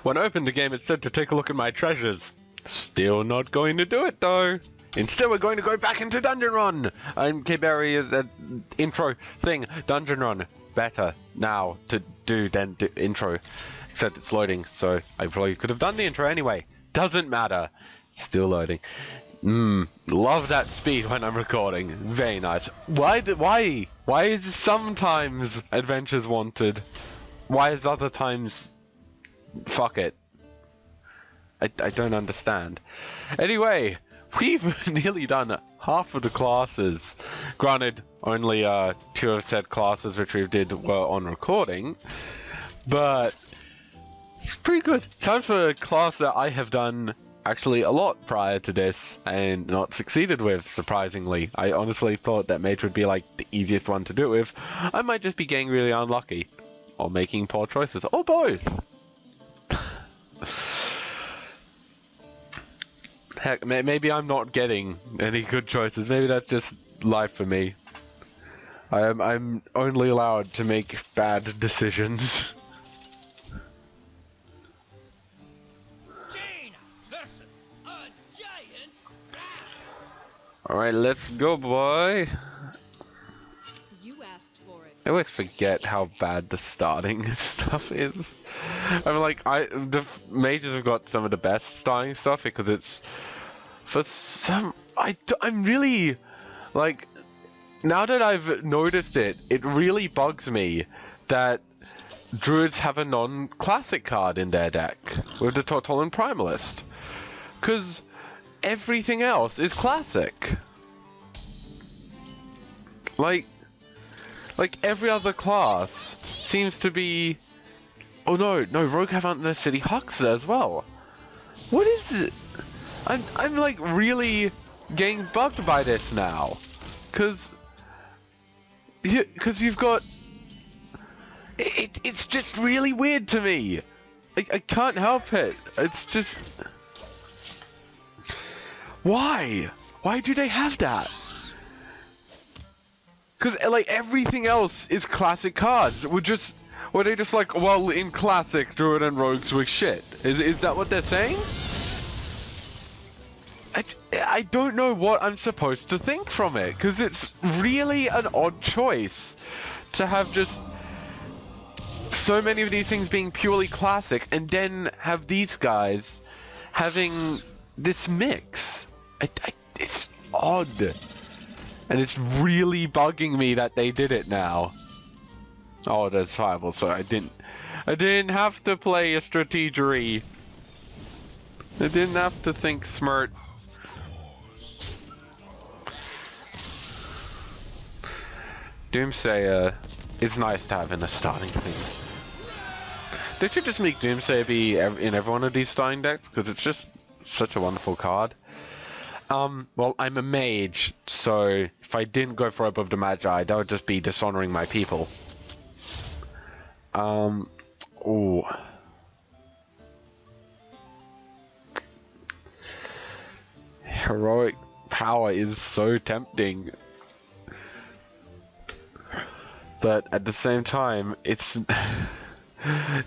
When I opened the game, it said to take a look at my treasures. Still not going to do it, though. Instead, we're going to go back into Dungeon Run! I'm Caberea, that intro thing. Dungeon Run. Better now to do than the intro. Except it's loading, so I probably could have done the intro anyway. Doesn't matter. Still loading. Love that speed when I'm recording. Very nice. Why is sometimes adventures wanted? Why is other times... Fuck it. I don't understand. Anyway, we've nearly done half of the classes. Granted, only 2 of said classes which we did were on recording, but it's pretty good. Time for a class that I have done actually a lot prior to this and not succeeded with, surprisingly. I honestly thought that Mage would be like the easiest one to do it with. I might just be getting really unlucky, or making poor choices, or both. Heck, maybe I'm not getting any good choices. Maybe that's just life for me. I'm only allowed to make bad decisions. Alright, let's go, boy. You asked for it. I always forget how bad the starting stuff is. I'm like, the mages have got some of the best starting stuff because it's for some. I'm really like, now that I've noticed it, it really bugs me that druids have a non-classic card in their deck with the Tortolan Primalist, because everything else is classic. Like every other class seems to be. Oh no, Rogue have Unnecessary Huxer as well. What is it? I'm like really getting bugged by this now, cause you've got. It's just really weird to me. I can't help it. It's just. Why? Why do they have that? Because like everything else is classic cards. Were they just like, well, in classic, Druid and Rogues were shit? Is that what they're saying? I don't know what I'm supposed to think from it, because it's really an odd choice to have just so many of these things being purely classic, and then have these guys having this mix. It's odd, and it's really bugging me that they did it now. Oh, that's viable. So I didn't have to play a strategery. I didn't have to think smart. Doomsayer is nice to have in a starting thing. They should just make Doomsayer be in every one of these starting decks, because it's just such a wonderful card. Well, I'm a mage, so if I didn't go for above the Magi, that would just be dishonoring my people. Ooh. Heroic power is so tempting. But at the same time, it's...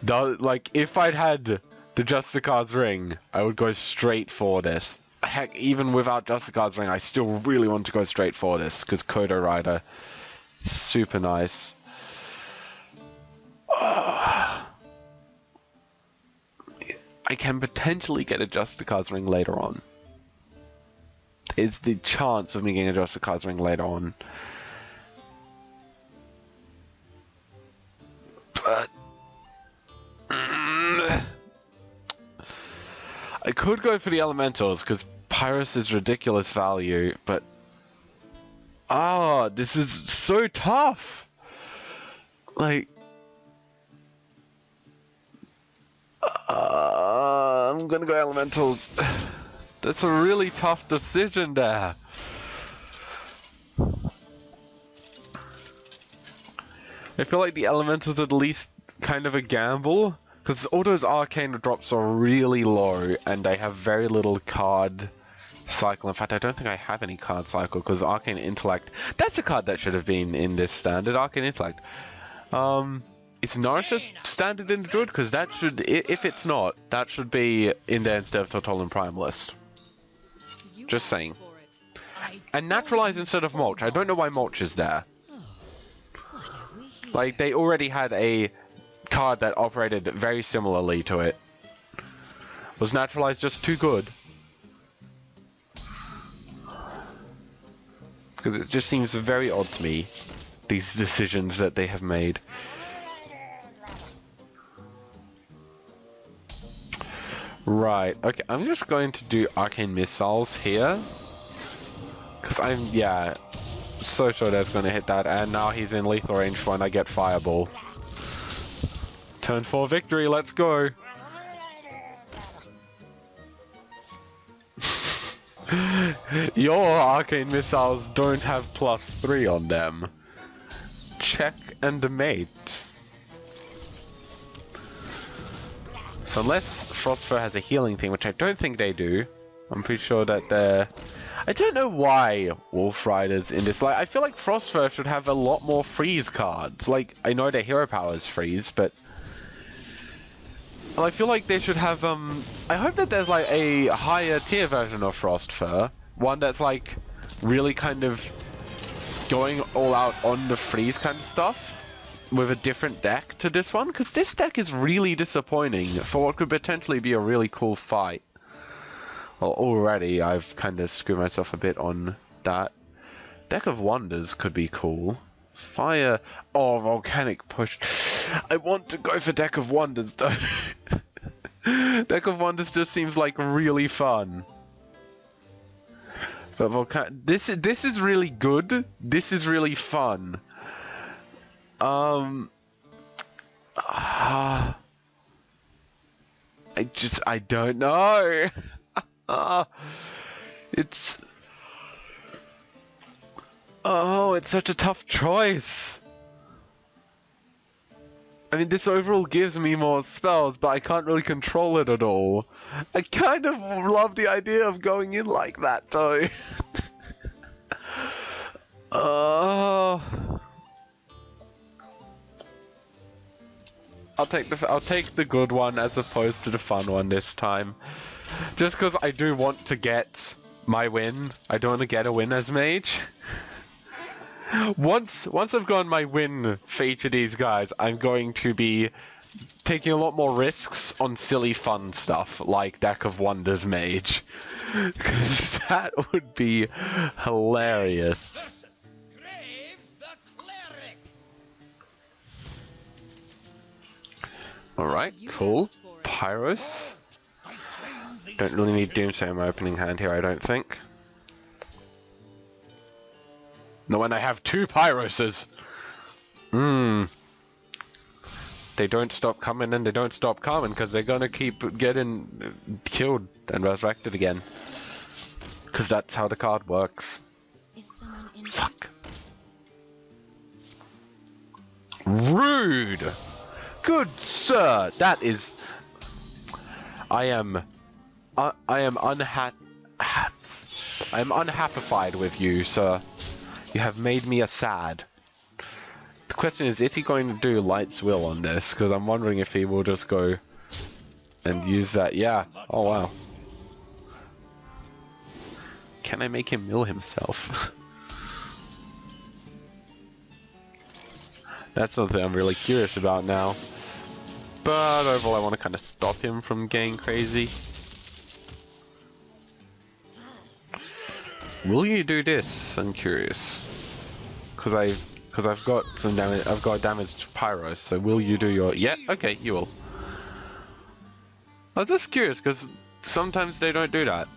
like, if I'd had the Justicar's Ring, I would go straight for this. Heck, even without Justicar's Ring, I still really want to go straight for this, because Kodo Rider is super nice. I can potentially get a Justicar's Ring later on. It's the chance of me getting a Justicar's Ring later on. But... I could go for the Elementals, because Pyrus is ridiculous value, but... this is so tough! Like... I'm gonna go Elementals. That's a really tough decision there. I feel like the Elementals are at least kind of a gamble, because all those Arcane drops are really low, and they have very little card cycle. In fact, I don't think I have any card cycle, because Arcane Intellect... That's a card that should have been in this standard, Arcane Intellect. Is Nourisher standard in the Druid? Because that should, if it's not, that should be in there instead of Tortollan Prime list. You Just asked saying. for it. And Naturalize instead of Mulch. I don't know why Mulch is there. Like, they already had a card that operated very similarly to it. Was Naturalize just too good? Because it just seems very odd to me, these decisions that they have made. Right, okay, I'm just going to do Arcane Missiles here. Because I'm, yeah, so sure that's going to hit that, and now he's in lethal range when I get Fireball. Turn 4 victory, let's go! Your Arcane Missiles don't have +3 on them. Check and mate. So unless Frostfur has a healing thing, which I don't think they do, I'm pretty sure that they're... I don't know why Wolf Riders in this... Like, I feel like Frostfur should have a lot more freeze cards. Like, I know their hero power is freeze, but... Well, I feel like they should have, I hope that there's, like, a higher tier version of Frostfur. One that's, like, really kind of going all out on the freeze kind of stuff. With a different deck to this one. Because this deck is really disappointing for what could potentially be a really cool fight. Well, already I've kind of screwed myself a bit on that. Deck of Wonders could be cool. Fire... Oh, Volcanic Push. I want to go for Deck of Wonders, though. Deck of Wonders just seems like really fun. But this is really good. This is really fun. I don't know. It's such a tough choice. I mean, this overall gives me more spells, but I can't really control it at all. I kind of love the idea of going in like that, though. I'll take the good one as opposed to the fun one this time. Just because I do want to get my win. I don't want to get a win as Mage. Once I've gotten my win for each of these guys, I'm going to be taking a lot more risks on silly fun stuff like Deck of Wonders Mage. Because that would be hilarious. Alright, cool. Pyros. Don't really need Doomsday in my opening hand here, I don't think. No, when I have 2 Pyroses! They don't stop coming and they don't stop coming because they're gonna keep getting killed and resurrected again. Because that's how the card works. Fuck. Rude! Good sir, that is... I am unhappified with you, sir. You have made me a sad. The question is he going to do Light's Will on this? Because I'm wondering if he will just go and use that. Yeah. Oh, wow. Can I make him mill himself? That's something I'm really curious about now. But overall, I want to kind of stop him from getting crazy. Will you do this? I'm curious. Because I've got some damage. I've got damage to Pyros. So will you do your? Yeah. Okay, you will. I was just curious because sometimes they don't do that.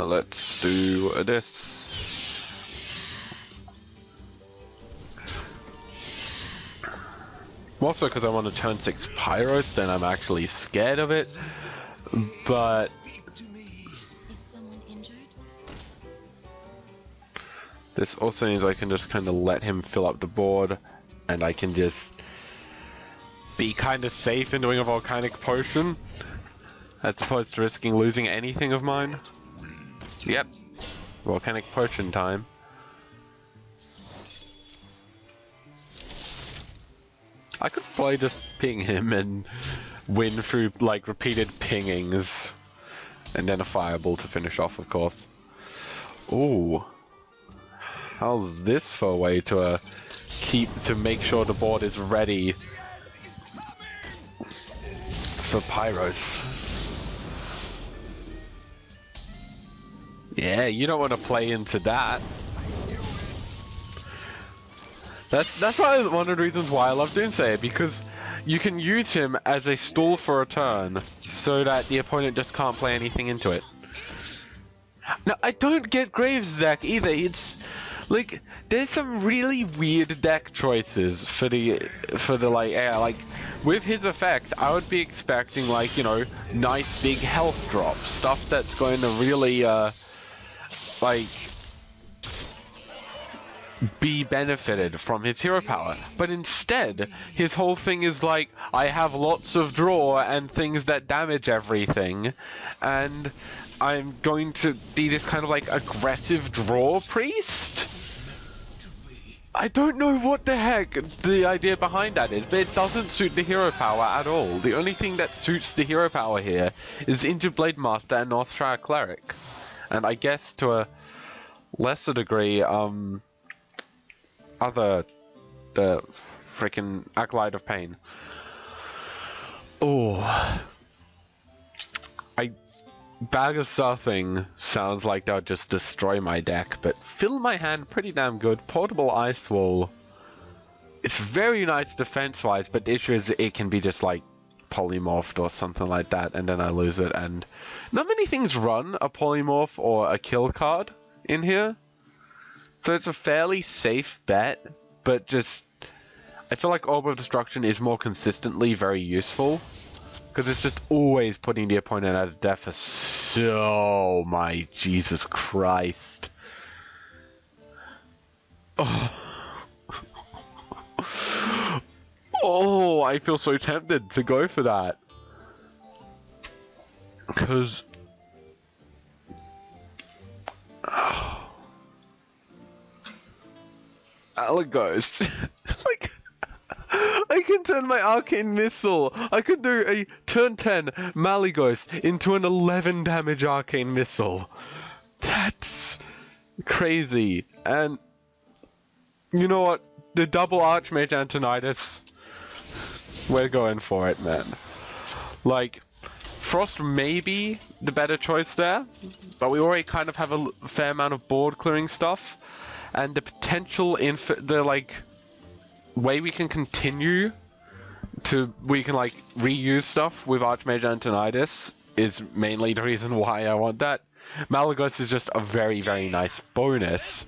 Let's do this. Also, because I want to turn 6 Pyros, then I'm actually scared of it. But this also means I can just kind of let him fill up the board, and I can just be kind of safe in doing a Volcanic Potion. as opposed to risking losing anything of mine. Yep. Volcanic Potion time. I could probably just ping him and win through like repeated pingings. And then a fireball to finish off, of course. Ooh. How's this for a way to make sure the board is ready for Pyros? Yeah, you don't want to play into that. That's why one of the reasons why I love Doomsayer, because you can use him as a stall for a turn, so that the opponent just can't play anything into it. Now, I don't get Graves deck either. It's like there's some really weird deck choices for the like air. Like with his effect, I would be expecting like, you know, nice big health drops, stuff that's going to really like be benefited from his hero power. But instead, his whole thing is like, I have lots of draw and things that damage everything, and I'm going to be this kind of like aggressive draw priest? I don't know what the heck the idea behind that is, but it doesn't suit the hero power at all. The only thing that suits the hero power here is Injured Blade Master and Northshire Cleric. And I guess to a lesser degree, the freaking Acolyte of Pain. Oh, Bag of Stuffing sounds like that would just destroy my deck, but fill my hand pretty damn good. Portable Ice Wall. It's very nice defense-wise, but the issue is it can be just like polymorphed or something like that, and then I lose it. And not many things run a polymorph or a kill card in here. So it's a fairly safe bet, but just I feel like Orb of Destruction is more consistently very useful, because it's just always putting the opponent at a deficit. Oh my Jesus Christ. Oh. Oh, I feel so tempted to go for that. Because Alagos. Like, I can turn my Arcane Missile. I could do a turn 10 Malygos into an 11 damage Arcane Missile. That's crazy. And you know what? The double Archmage Antonidas. We're going for it, man. Like, Frost may be the better choice there, but we already kind of have a fair amount of board clearing stuff. And the potential the like way we can continue to like reuse stuff with Archmage Antonidas is mainly the reason why I want that. Malygos is just a very, very nice bonus,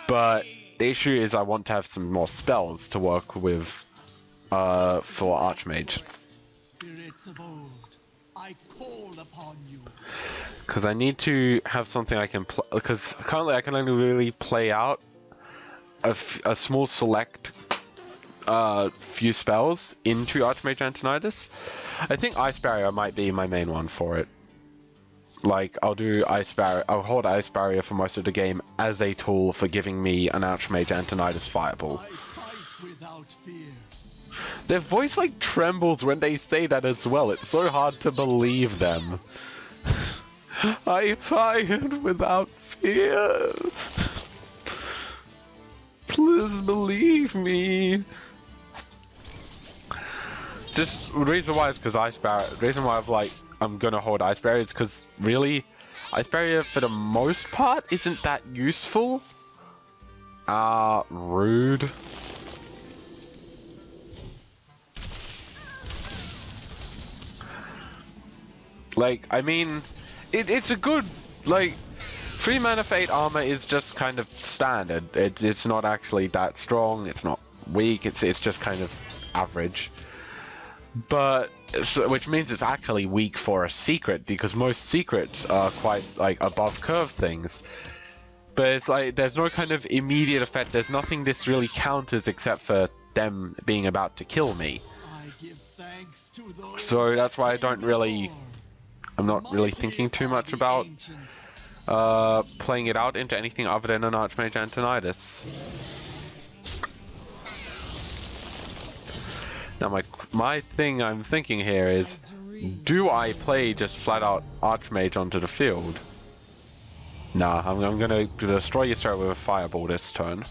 but the issue is I want to have some more spells to work with for Archmage. Spirits of old, I call upon you. Because I need to have something I can play, because currently I can only really play out a small select few spells into Archmage Antonidas. I think Ice Barrier might be my main one for it. Like, I'll hold Ice Barrier for most of the game as a tool for giving me an Archmage Antonidas Fireball. I fight without fear. Their voice like trembles when they say that as well. It's so hard to believe them. I fight without fear. Please believe me. Just the reason why is because Ice Barrier. The reason why I'm gonna hold Ice Barrier is because really, Ice Barrier for the most part isn't that useful. Rude. Like, I mean, it's a good, like, 3 mana for 8 armor is just kind of standard. It's not actually that strong, it's not weak, it's just kind of average. But, which means it's actually weak for a secret, because most secrets are quite, like, above curve things. But it's like, there's no kind of immediate effect, there's nothing this really counters except for them being about to kill me. I give thanks to So that's why I'm not really thinking too much about playing it out into anything other than an Archmage Antonidas. Now my thing I'm thinking here is, do I play just flat out Archmage onto the field? Nah, I'm gonna destroy Ysera with a Fireball this turn.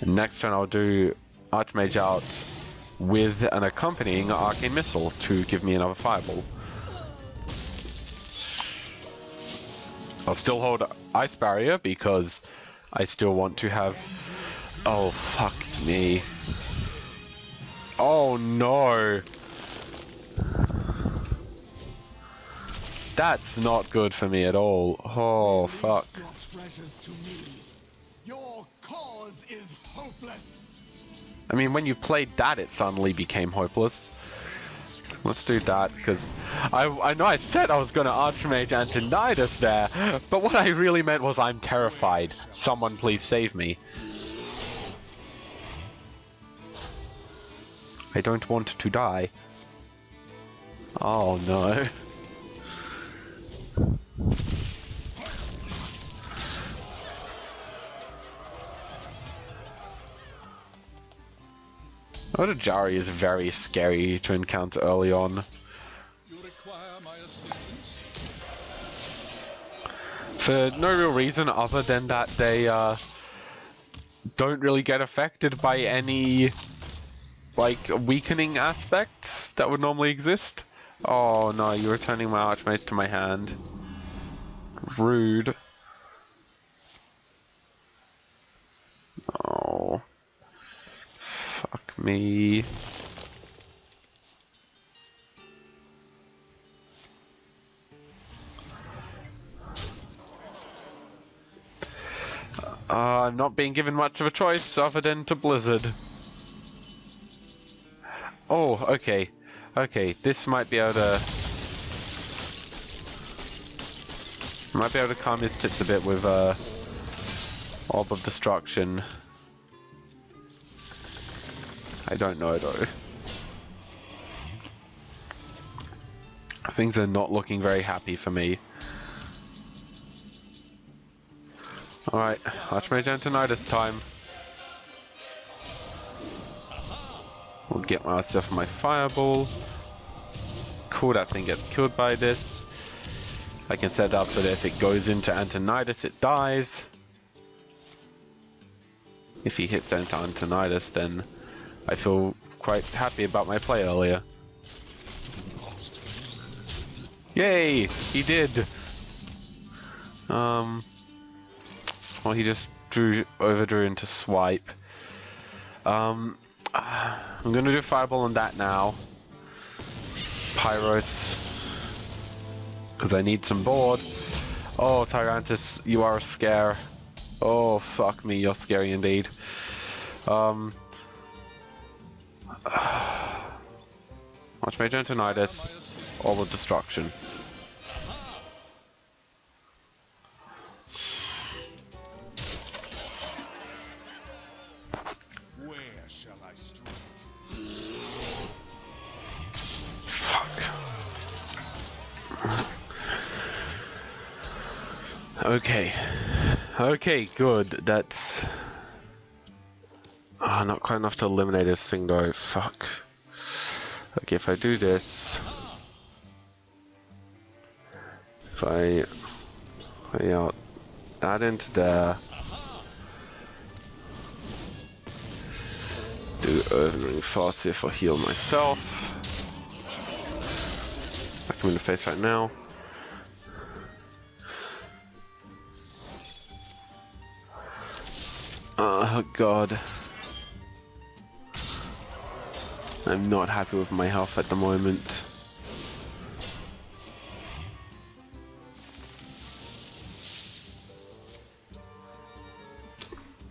And next turn I'll do Archmage out with an accompanying Arcane Missile to give me another Fireball. I'll still hold Ice Barrier because I still want to have... Oh, fuck me. Oh, no. That's not good for me at all. Oh, fuck. Your cause is hopeless. I mean, when you played that, it suddenly became hopeless. Let's do that, because I know I said I was going to Archmage Antonidas there, but what I really meant was I'm terrified. Someone please save me. I don't want to die. Oh no. Odajari is very scary to encounter early on. You require my assistance? For no real reason other than that they don't really get affected by any like weakening aspects that would normally exist. Oh no, you're returning my Archmage to my hand. Rude. Oh. Fuck me. I'm not being given much of a choice other than to Blizzard. Oh, okay. Okay, this might be able to... Might be able to calm his tits a bit with Orb of Destruction. I don't know though. Things are not looking very happy for me. Alright, Archmage Antonidas time. We'll get myself my Fireball. Cool, that thing gets killed by this. I can set it up so that if it goes into Antonidas, it dies. If he hits into Antonidas, then I feel quite happy about my play earlier. Yay! He did! Well, he just overdrew into Swipe. I'm gonna do Fireball on that now. Pyros. Because I need some board. Oh, Tyrantus, you are a scare. Oh, fuck me, you're scary indeed. Archmage Antonidas, Orb of Destruction. Where shall I strike? Fuck. Okay. Okay, good. That's... not quite enough to eliminate this thing though. Fuck. Okay, if I do this... If I lay out that into there... Do Earthring Fast if I heal myself. I come in the face right now. Oh god. I'm not happy with my health at the moment.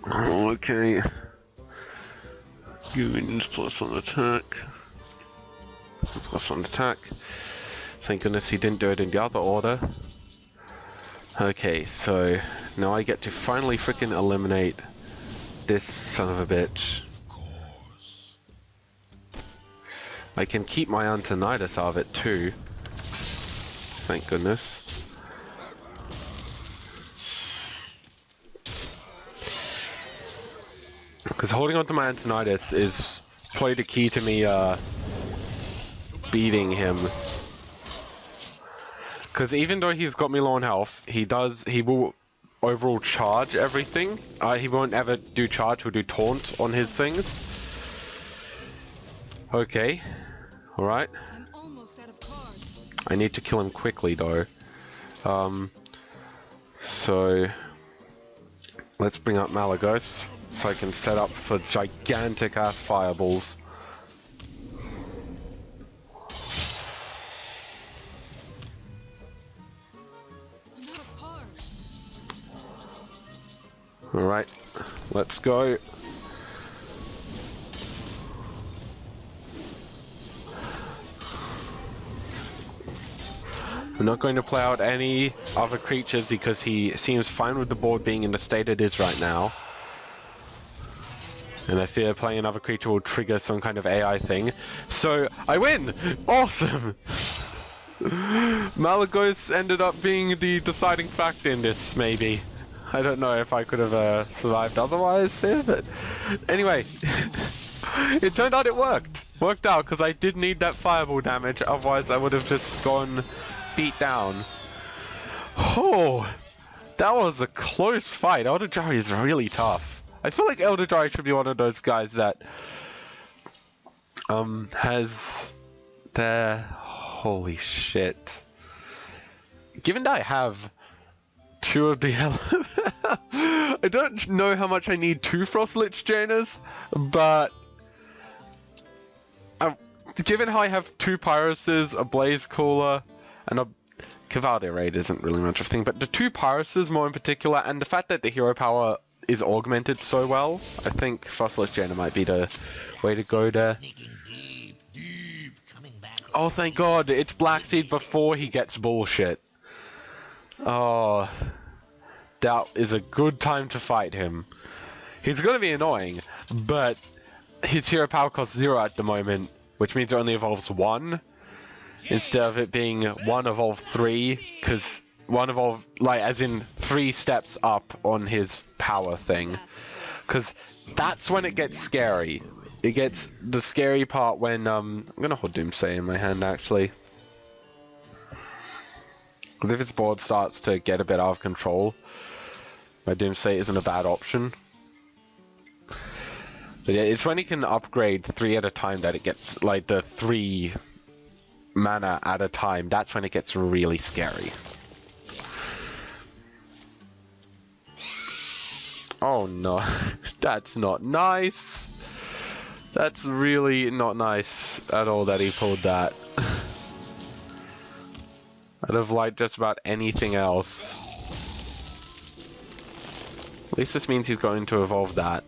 Okay. Minions +1 attack. +1 attack. Thank goodness he didn't do it in the other order. Okay, so now I get to finally freaking eliminate this son of a bitch. I can keep my Antonidas out of it too. Thank goodness. Because holding on to my Antonidas is probably the key to me beating him. Because even though he's got me low on health, he will overall charge everything. He won't ever do charge, he'll do taunt on his things. Okay. Alright. I'm almost out of cards. I need to kill him quickly though. So let's bring up Malagos so I can set up for gigantic ass fireballs. I'm out of cards. Alright, let's go. I'm not going to play out any other creatures because he seems fine with the board being in the state it is right now. And I fear playing another creature will trigger some kind of AI thing. So, I win! Awesome! Malagos ended up being the deciding factor in this, maybe. I don't know if I could have survived otherwise here, but anyway. It turned out it worked. Worked out because I did need that fireball damage, otherwise I would have just gone beat down. Oh, that was a close fight. Elder Jari is really tough. I feel like Elder Jari should be one of those guys that has their holy shit. Given that I have two of the I don't know how much I need two Frostlich Janers, but given how I have two Pyruses, a Blaze Cooler, and a Caberea raid isn't really much of a thing, but the two Pyruses more in particular, and the fact that the hero power is augmented so well, I think Frostlich Jaina might be the way to go there. Oh, thank God, it's Blackseed before he gets bullshit. Oh, that is a good time to fight him. He's gonna be annoying, but his hero power costs 0 at the moment, which means it only evolves 1. Instead of it being 1 evolve 3, because 1 evolve, like, as in 3 steps up on his power thing. Because that's when it gets scary. It gets the scary part when, I'm gonna hold Doomsay in my hand, actually. Because if his board starts to get a bit out of control, my Doomsay isn't a bad option. But yeah, it's when he can upgrade 3 at a time that it gets, like, the 3 mana at a time, that's when it gets really scary. Oh no, that's not nice. That's really not nice at all that he pulled that. I'd have liked just about anything else. At least this means he's going to evolve that.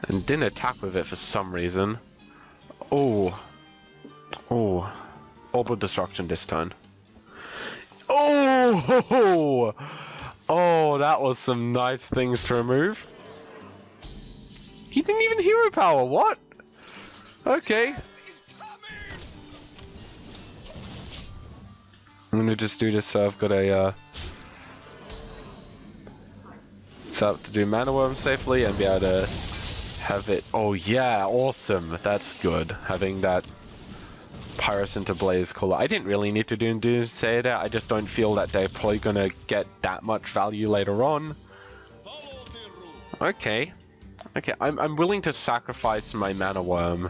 And didn't attack with it for some reason. Oh. Oh. Orb of Destruction this turn. Oh! Oh, that was some nice things to remove. He didn't even hero power, what? Okay. I'm gonna just do this so I've got a set up to do Mana Worm safely and be able to have it. Oh yeah, awesome. That's good. Having that Pyrus into Blaze Cooler. I didn't really need to do say that. I just don't feel that they're probably gonna get that much value later on. Okay. Okay, I'm willing to sacrifice my Mana Worm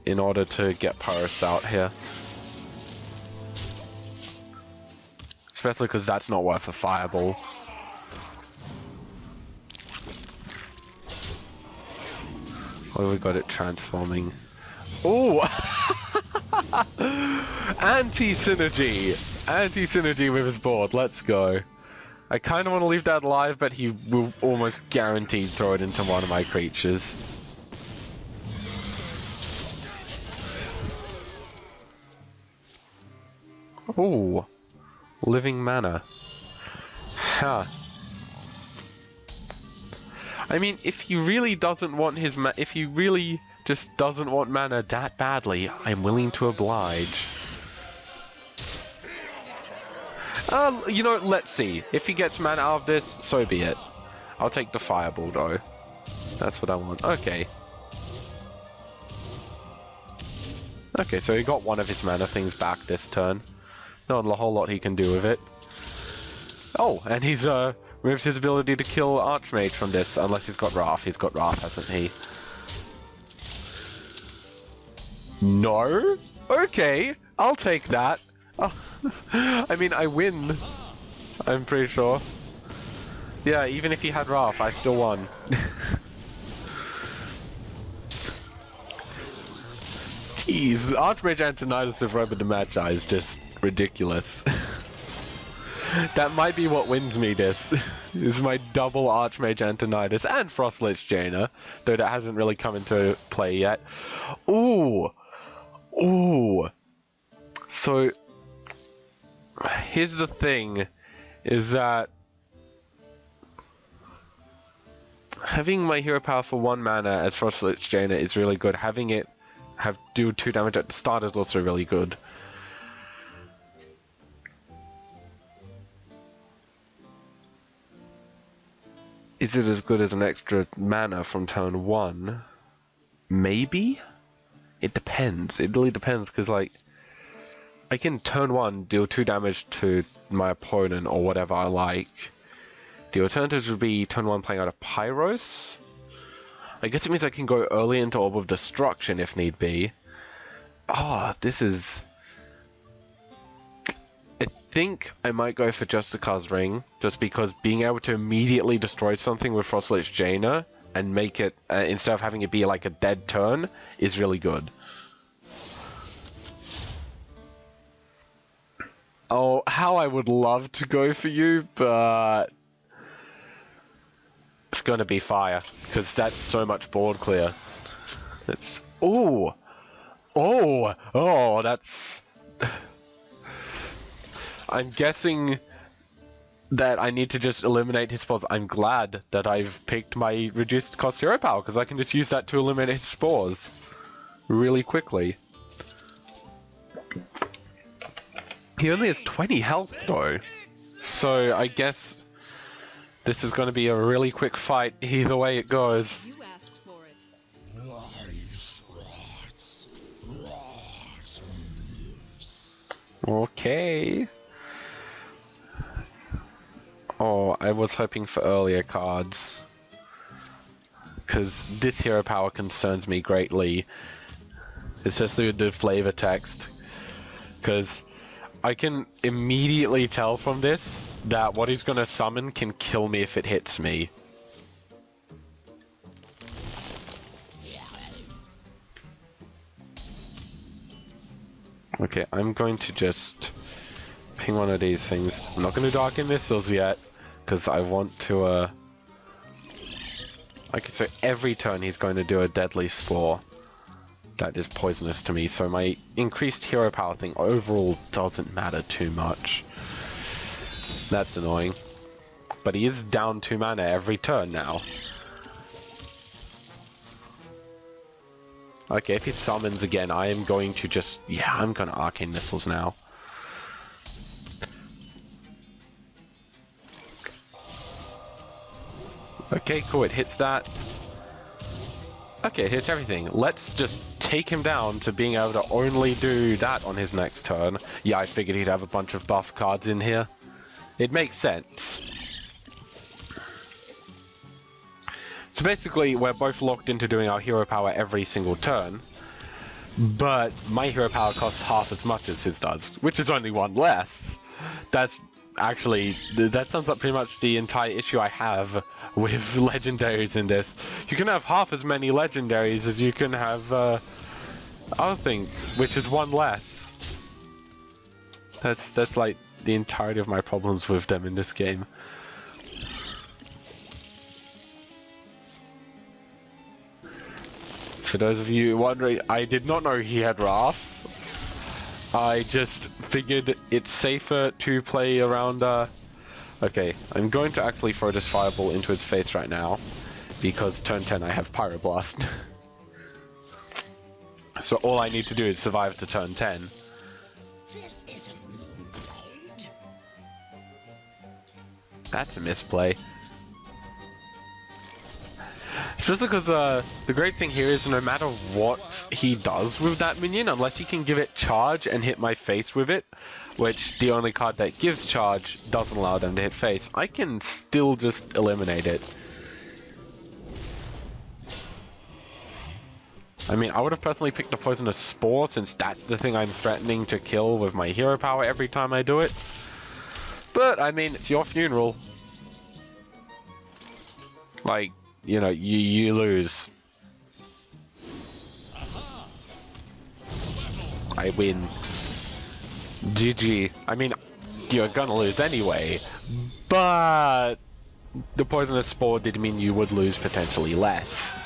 in order to get Pyrus out here. Especially because that's not worth a Fireball. What have we got it transforming? Oh! Anti-synergy! Anti-synergy with his board, let's go. I kind of want to leave that alive, but he will almost guaranteed throw it into one of my creatures. Oh, living mana. Huh. I mean, if he really doesn't want his if he really just doesn't want mana that badly, I'm willing to oblige. You know, let's see. If he gets mana out of this, so be it. I'll take the fireball though. That's what I want. Okay. Okay, so he got one of his mana things back this turn. Not a whole lot he can do with it. Oh, and he's removed his ability to kill Archmage from this, unless he's got Wrath. He's got Wrath, hasn't he? No? Okay, I'll take that. Oh. I mean, I win. I'm pretty sure. Yeah, even if he had Wrath, I still won. Jeez, Archmage Antonidas with Robo the Magi is just ridiculous. That might be what wins me this. This is my double Archmage Antonidas and Frostlich Jaina, though that hasn't really come into play yet. Ooh! Ooh! So, here's the thing, is that having my hero power for 1 mana as Frostlich Jaina is really good. Having it do 2 damage at the start is also really good. Is it as good as an extra mana from turn 1? Maybe? It depends. It really depends, because like, I can turn 1 deal 2 damage to my opponent or whatever I like. The alternatives would be turn 1 playing out a Pyros. I guess it means I can go early into Orb of Destruction if need be. Oh, this is... I think I might go for Justicar's Ring, just because being able to immediately destroy something with Frostlich Jaina and make it, instead of having it be like a dead turn, is really good. Oh, how I would love to go for you, but... it's gonna be fire, because that's so much board clear. It's... ooh! Oh! Oh, that's... I'm guessing that I need to just eliminate his spores. I'm glad that I've picked my reduced cost hero power, because I can just use that to eliminate his spores really quickly. He only has 20 health though, so I guess this is going to be a really quick fight either way it goes. You asked for it. Okay. Oh, I was hoping for earlier cards, because this hero power concerns me greatly, especially with the flavor text, because I can immediately tell from this that what he's gonna summon can kill me if it hits me. Okay, I'm going to just ping one of these things. I'm not gonna Darken Missiles yet, because I want to, okay, so every turn he's going to do a Deadly Spore. That is poisonous to me, so my increased hero power thing overall doesn't matter too much. That's annoying. But he is down 2 mana every turn now. Okay, if he summons again, I am going to just... yeah, I'm gonna Arcane Missiles now. Okay, cool, it hits that. Okay, it hits everything. Let's just take him down to being able to only do that on his next turn. Yeah, I figured he'd have a bunch of buff cards in here. It makes sense. So basically, we're both locked into doing our hero power every single turn. But my hero power costs half as much as his does, which is only 1 less. That's actually, that sums up pretty much the entire issue I have with legendaries in this. You can have half as many legendaries as you can have other things, which is 1 less. That's like the entirety of my problems with them in this game. For those of you wondering, I did not know he had Wrath. I just figured it's safer to play around Okay, I'm going to actually throw this fireball into his face right now, because turn 10 I have Pyroblast. So all I need to do is survive to turn 10. This isn't Mage. That's a misplay. Especially because the great thing here is no matter what he does with that minion, unless he can give it charge and hit my face with it, which the only card that gives charge doesn't allow them to hit face, I can still just eliminate it. I mean, I would have personally picked the Poisonous Spore since that's the thing I'm threatening to kill with my hero power every time I do it. But, I mean, it's your funeral. Like, you know, you lose. I win. GG. I mean, you're gonna lose anyway, but the Poisonous Spore did mean you would lose potentially less.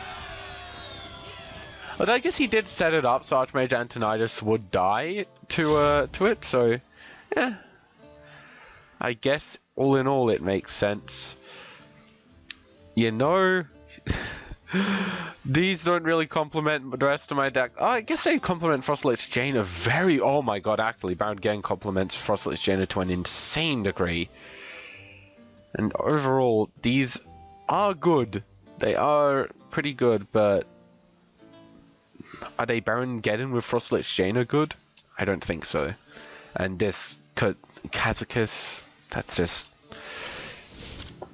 But I guess he did set it up so Archmage Antonidas would die to it, so yeah. I guess all in all it makes sense. You know, these don't really complement the rest of my deck. Oh, I guess they complement Frostlich Jaina very... Oh my god, actually, Baron Gang complements Frostlich Jaina to an insane degree. And overall, these are good. They are pretty good, but... Are they Baron Geddon with Frostlich Jaina good? I don't think so. And this Kazakus, that's just...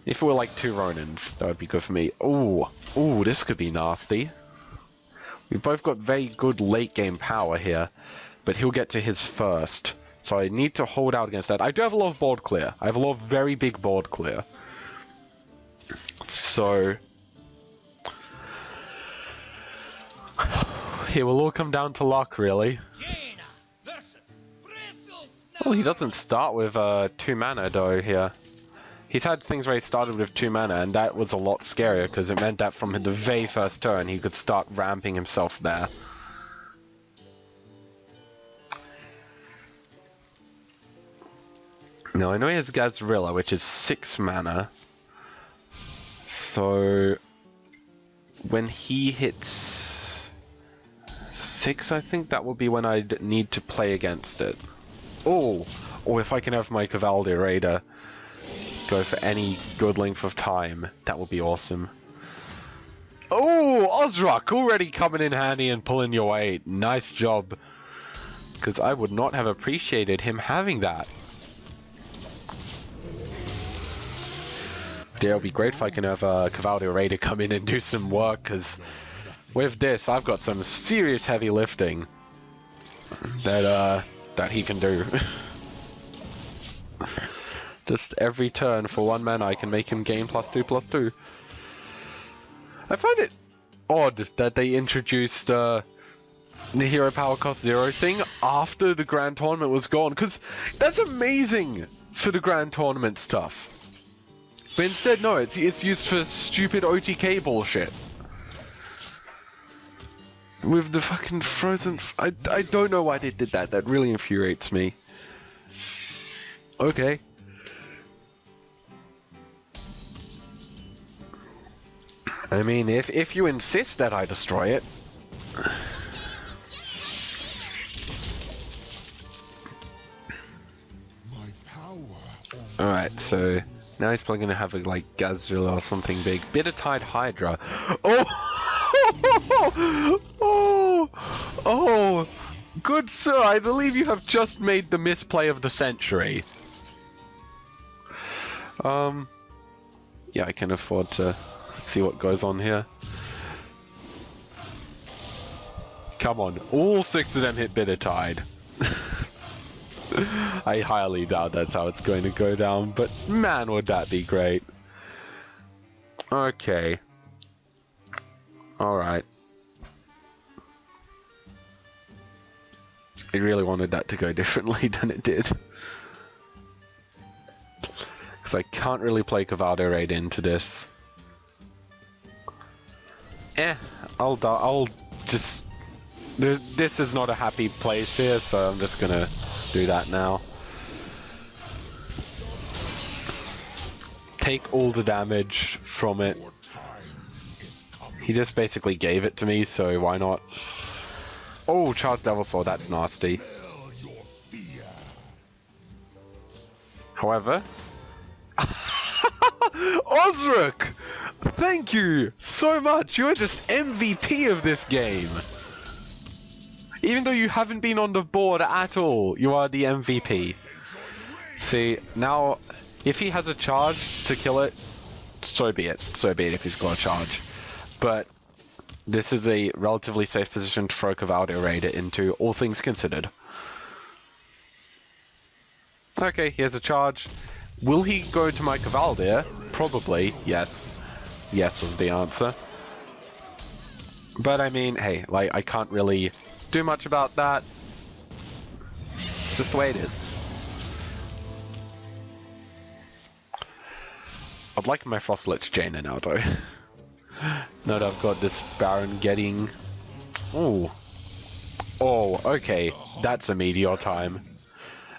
If it were like 2 Ronins, that would be good for me. Oh, this could be nasty. We've both got very good late game power here, but he'll get to his first. So I need to hold out against that. I do have a lot of board clear. I have a lot of very big board clear. So... It will all come down to luck, really. Oh, he doesn't start with 2 mana though here. He's had things where he started with 2 mana, and that was a lot scarier because it meant that from the very first turn he could start ramping himself there. Now I know he has Gazrilla, which is 6 mana. So when he hits 6, I think that will be when I'd need to play against it. Oh, or if I can have my Cavaldi Raider go for any good length of time, that would be awesome. Oh, Ozrak already coming in handy and pulling your weight. Nice job. Because I would not have appreciated him having that. Yeah, it'll be great if I can have Cavaldi Raider come in and do some work, because with this, I've got some serious heavy lifting that he can do. Just every turn for 1 mana, I can make him gain +2/+2. I find it odd that they introduced the hero power cost 0 thing after the Grand Tournament was gone, because that's amazing for the Grand Tournament stuff. But instead, no, it's used for stupid OTK bullshit. With the fucking frozen... I don't know why they did that. That really infuriates me. Okay. I mean, if you insist that I destroy it... Alright, so... Now he's probably gonna have a, like, Gazrilla or something big. Bittertide Hydra. Oh! Oh! Good sir, I believe you have just made the misplay of the century. Yeah, I can afford to see what goes on here. Come on, all 6 of them hit Bittertide. I highly doubt that's how it's going to go down, but man, would that be great. Okay. Alright. I really wanted that to go differently than it did. Because I can't really play Cavaldo Raid into this. I'll just... This is not a happy place here, so I'm just gonna do that now. take all the damage from it. He just basically gave it to me, so why not? Oh, Charged Devil Sword, that's nasty. However... Osric! Thank you so much! You're just MVP of this game! Even though you haven't been on the board at all, you are the MVP. See, now, if he has a charge to kill it, so be it. So be it if he's got a charge. But this is a relatively safe position to throw Caberea Raider into, all things considered. Okay, he has a charge. Will he go to my Caberea? Probably, yes. Yes was the answer. But I mean, hey, like, I can't really do much about that. It's just the way it is. I'd like my Frostlich Jaina now, though. Now that I've got this Baron getting... Ooh. Oh, okay. That's a meteor time.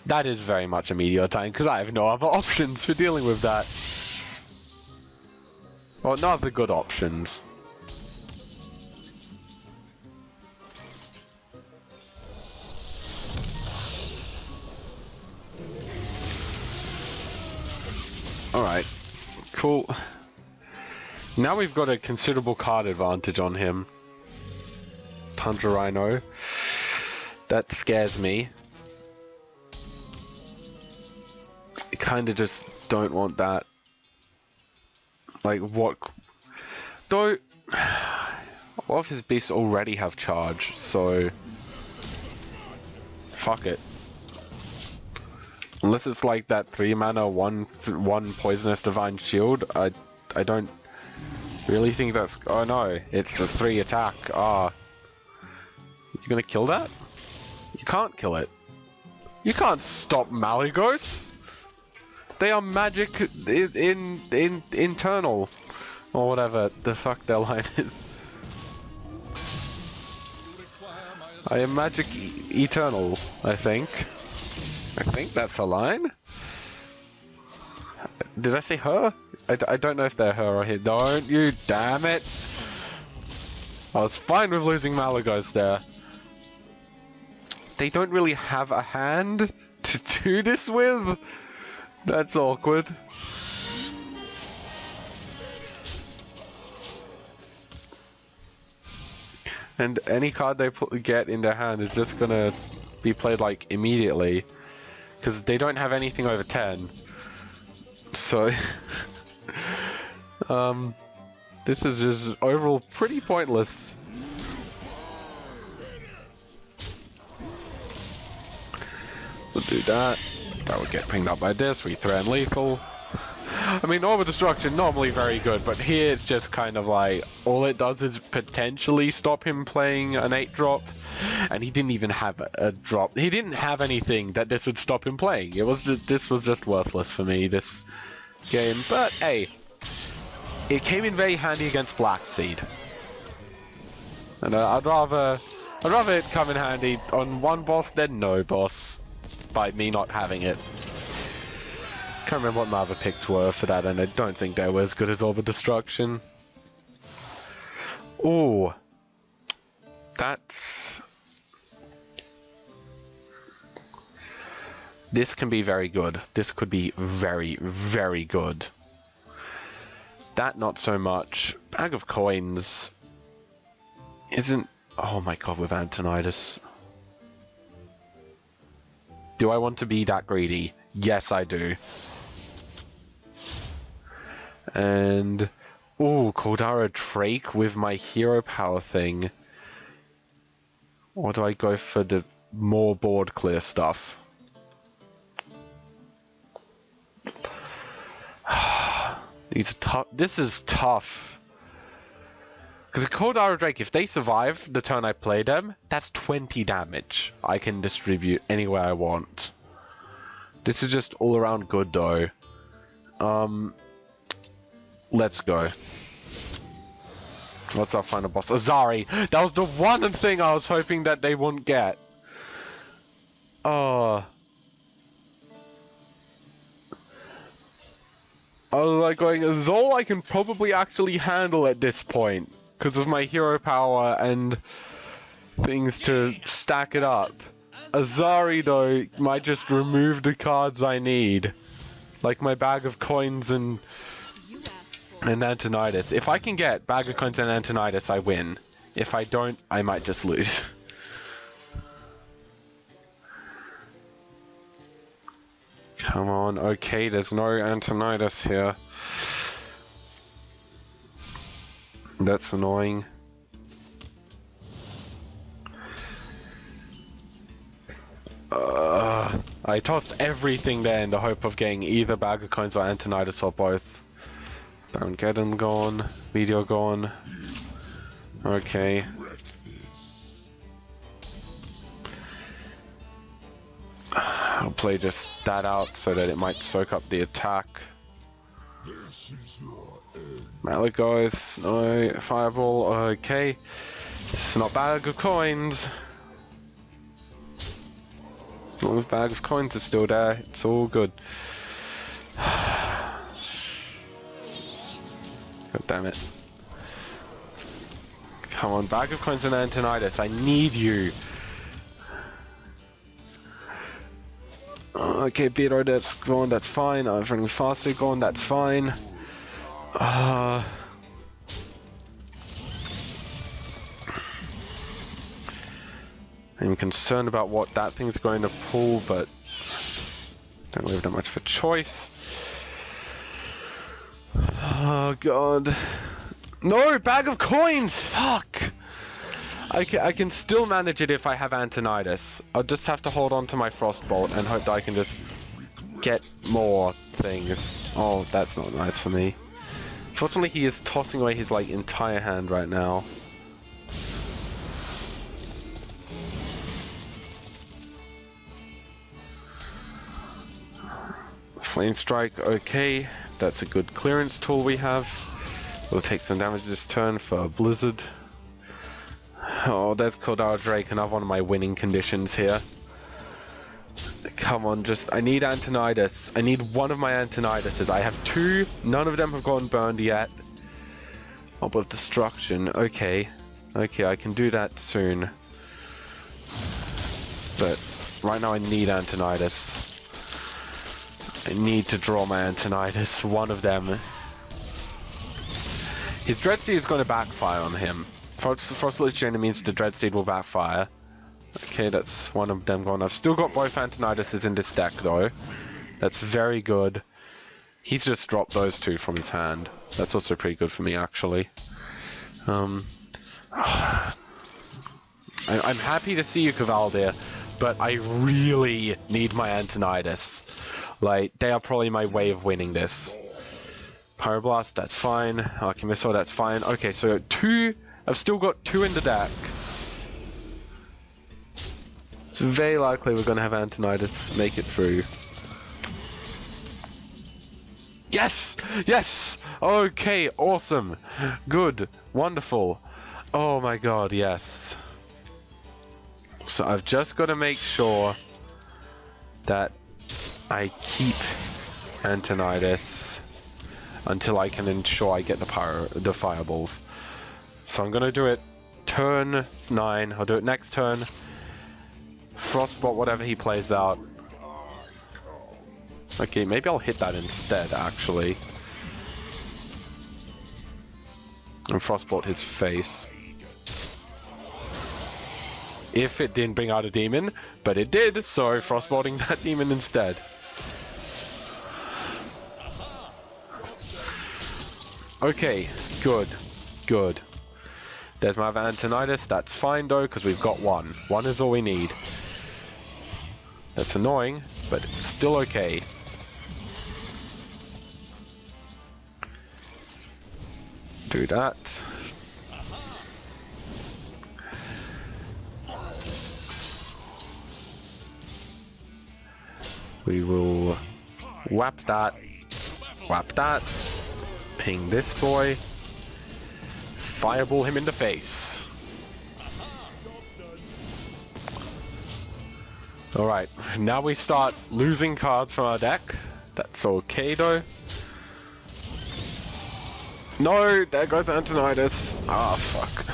That is very much a meteor time, because I have no other options for dealing with that. Well, no other good options. Alright. Cool. Now we've got a considerable card advantage on him. Tundra Rhino. That scares me. I kinda just don't want that. Like, what... Though... A lot of his beasts already have charge, so... Fuck it. Unless it's like that 3 mana, one poisonous divine shield, I don't really think that's... Oh no, it's a 3 attack. Ah. You gonna kill that? You can't kill it. You can't stop Malygos! They are magic internal. Or whatever the fuck their line is. I am magic eternal, I think. I think that's a line. Did I say her? I don't know if they're her or him. Don't you, damn it! I was fine with losing Malygos there. They don't really have a hand to do this with. That's awkward. And any card they get in their hand is just gonna be played like immediately. Because they don't have anything over 10. So... this is just overall pretty pointless. We'll do that. That would get pinged up by this. We threaten lethal. I mean, Orb of Destruction, normally very good, but here it's just kind of like, all it does is potentially stop him playing an 8-drop, and he didn't even have a drop. He didn't have anything that this would stop him playing. It was just, this was just worthless for me, this game. But hey, it came in very handy against Black Seed. And I'd rather it come in handy on one boss than no boss, by me not having it. Can't remember what my other picks were for that, and I don't think they were as good as Orb of Destruction. Ooh. That's... This can be very good. This could be very, very good. That not so much. Bag of Coins isn't... Oh my god, with Antonidas. Do I want to be that greedy? Yes, I do. And... Ooh, Caldara Drake with my hero power thing. Or do I go for the more board clear stuff? These are tough. This is tough. Because Caldara Drake, if they survive the turn I play them, that's 20 damage I can distribute anywhere I want. This is just all around good though. Let's go. What's our final boss? Azari! That was the one thing I was hoping that they wouldn't get. Oh. I was like going, Zol I can probably actually handle at this point because of my hero power and things to stack it up. Azari though might just remove the cards I need, like my bag of coins and Antonidas. If I can get bag of coins and Antonidas, I win. If I don't, I might just lose. Come on, okay, there's no Antonidas here. That's annoying. I tossed everything there in the hope of getting either bag of coins or Antonidas or both. Don't get him gone. Video gone. Okay. I'll play just that out so that it might soak up the attack. Mallet goes. No. Fireball. Okay. It's not bag of coins. As long as bag of coins is still there, it's all good. God damn it. Come on, bag of coins and Antonidas, I need you. Okay, Beto, that's gone, that's fine. I'm running faster, gone, that's fine. I'm concerned about what that thing's going to pull, but don't leave that much of a choice. Oh god. No, bag of coins! Fuck! I can still manage it if I have Antonidas. I'll just have to hold on to my Frostbolt and hope that I can just get more things. Oh, that's not nice for me. Fortunately, he is tossing away his like entire hand right now. Flame Strike, okay. That's a good clearance tool we have. We'll take some damage this turn for Blizzard. Oh, there's Kodara Drake, another one of my winning conditions here. Come on, I need Antonidas. I need one of my Antonidases. I have two, none of them have gotten burned yet. Orb of Destruction, okay. Okay, I can do that soon. But right now I need Antonidas. I need to draw my Antonidas, one of them. His Dreadsteed is going to backfire on him. Frostlit Journey means the Dreadsteed will backfire. Okay, that's one of them gone. I've still got both Antonidases in this deck though. That's very good. He's just dropped those two from his hand. That's also pretty good for me actually. I'm happy to see you, Cavaldir, but I really need my Antonidas. Like, they are probably my way of winning this. Pyroblast, that's fine. Archimissile, that's fine. Okay, so I've still got two in the deck. It's very likely we're going to have Antonidas make it through. Yes! Yes! Okay, awesome. Good. Wonderful. Oh my god, yes. So I've just got to make sure that I keep Antonidas until I can ensure I get the fireballs. So I'm gonna do it turn 9. I'll do it next turn. Frostbolt whatever he plays out. Okay, maybe I'll hit that instead actually. And Frostbolt his face. If it didn't bring out a demon, but it did, so Frostbolting that demon instead. Okay, good, good. There's my Antonidas, that's fine though, because we've got one. One is all we need. That's annoying, but it's still okay. Do that. We will whap that, ping this boy, fireball him in the face. Alright, now we start losing cards from our deck. That's okay though. No, there goes Antonidas. Ah, fuck.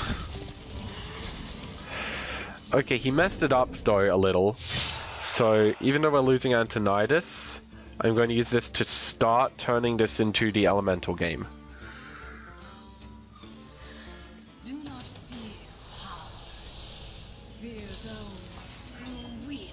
Okay, he messed it up though a little. So even though we're losing Antonidas, I'm going to use this to start turning this into the elemental game. Do not fear power. Fear those who wield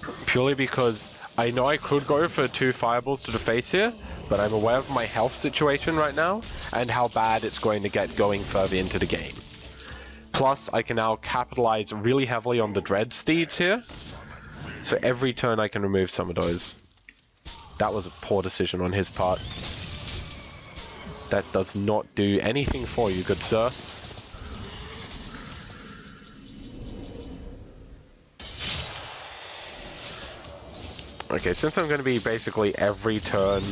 it. Purely because I know I could go for 2 fireballs to the face here, but I'm aware of my health situation right now and how bad it's going to get going further into the game. Plus, I can now capitalize really heavily on the Dread Steeds here, so every turn I can remove some of those. That was a poor decision on his part. That does not do anything for you, good sir. Okay, since I'm going to be basically every turn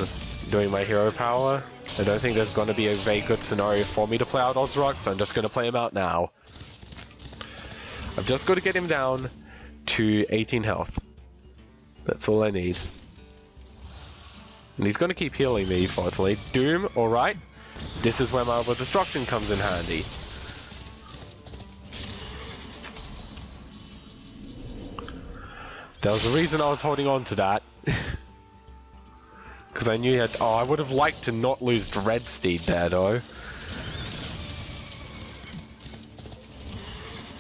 doing my hero power, I don't think there's going to be a very good scenario for me to play out Ozrok, so I'm just going to play him out now. I've just got to get him down to 18 health. That's all I need. And he's going to keep healing me, fortunately. Doom, alright. This is where my Marble Destruction comes in handy. There was a reason I was holding on to that. Because I knew he had... Oh, I would have liked to not lose Dread Steed there, though.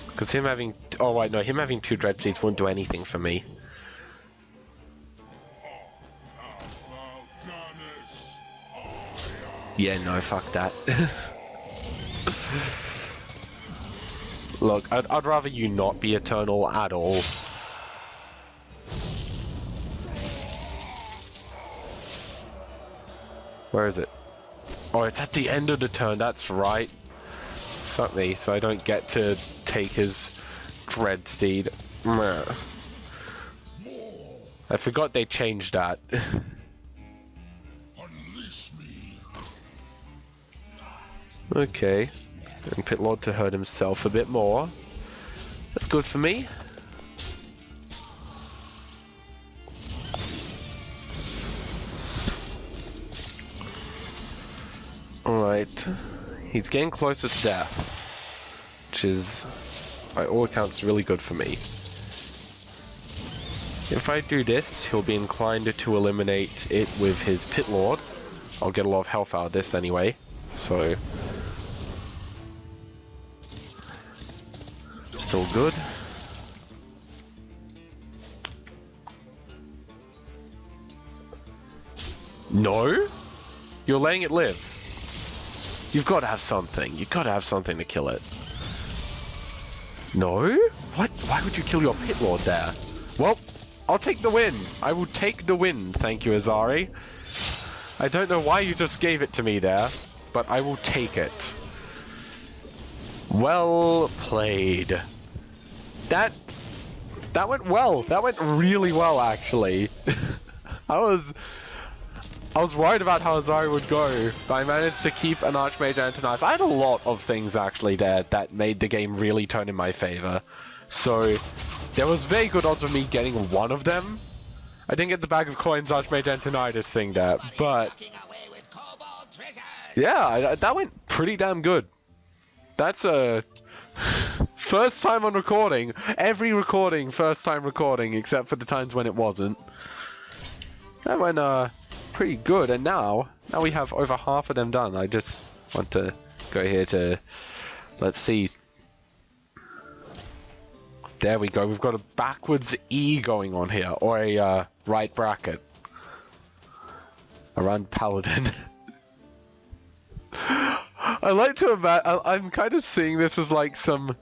Because him having... Oh, wait, no. Him having 2 Dread Steeds wouldn't do anything for me. Yeah, no, fuck that. Look, I'd rather you not be Eternal at all. Where is it? Oh, it's at the end of the turn, that's right. Fuck me, so I don't get to take his Dread Steed. Meh. I forgot they changed that. Okay. And Pit Lord to hurt himself a bit more. That's good for me. Alright. He's getting closer to death. Which is, by all accounts, really good for me. If I do this, he'll be inclined to eliminate it with his Pit Lord. I'll get a lot of health out of this anyway. So... still good. No? You're letting it live. You've got to have something. You've got to have something to kill it. No? What? Why would you kill your Pit Lord there? Well, I'll take the win. I will take the win, thank you, Azari. I don't know why you just gave it to me there, but I will take it. Well played. That went well. That went really well, actually. I was worried about how Azari would go, but I managed to keep an Archmage Antonidas. I had a lot of things actually there that made the game really turn in my favor. So there was very good odds of me getting one of them. I didn't get the bag of coins Archmage Antonidas thing there, but yeah, that went pretty damn good. That's a first time on recording. Every recording, first time recording, except for the times when it wasn't. That went pretty good, and now we have over half of them done. I just want to go here to, let's see. There we go. We've got a backwards E going on here, or a right bracket around Paladin. I like to imagine. I'm kind of seeing this as like some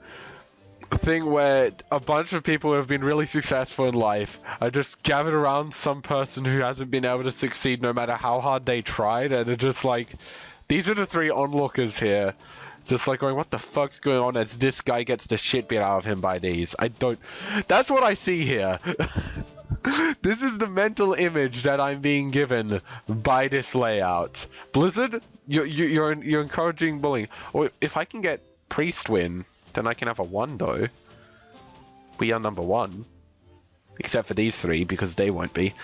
thing where a bunch of people who have been really successful in life are just gathered around some person who hasn't been able to succeed no matter how hard they tried, and they're just like, these are the 3 onlookers here. Just like going, what the fuck's going on as this guy gets the shit beat out of him by these? That's what I see here. This is the mental image that I'm being given by this layout. Blizzard, you're encouraging bullying. Or if I can get Priest win, then I can have a 1 though. We are number 1. Except for these 3, because they won't be.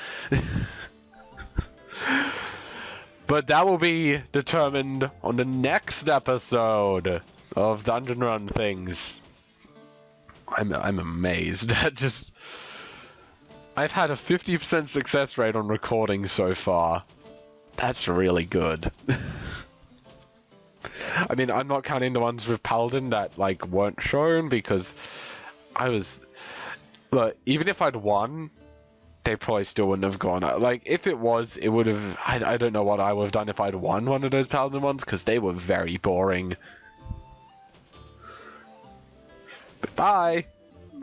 But that will be determined on the next episode of Dungeon Run things. I'm amazed at just... I've had a 50% success rate on recording so far. That's really good. I mean, I'm not counting the ones with Paladin that, like, weren't shown because I was... Look, even if I'd won, they probably still wouldn't have gone out. Like, if it was, it would have... I don't know what I would have done if I'd won one of those Paladin ones because they were very boring. But bye!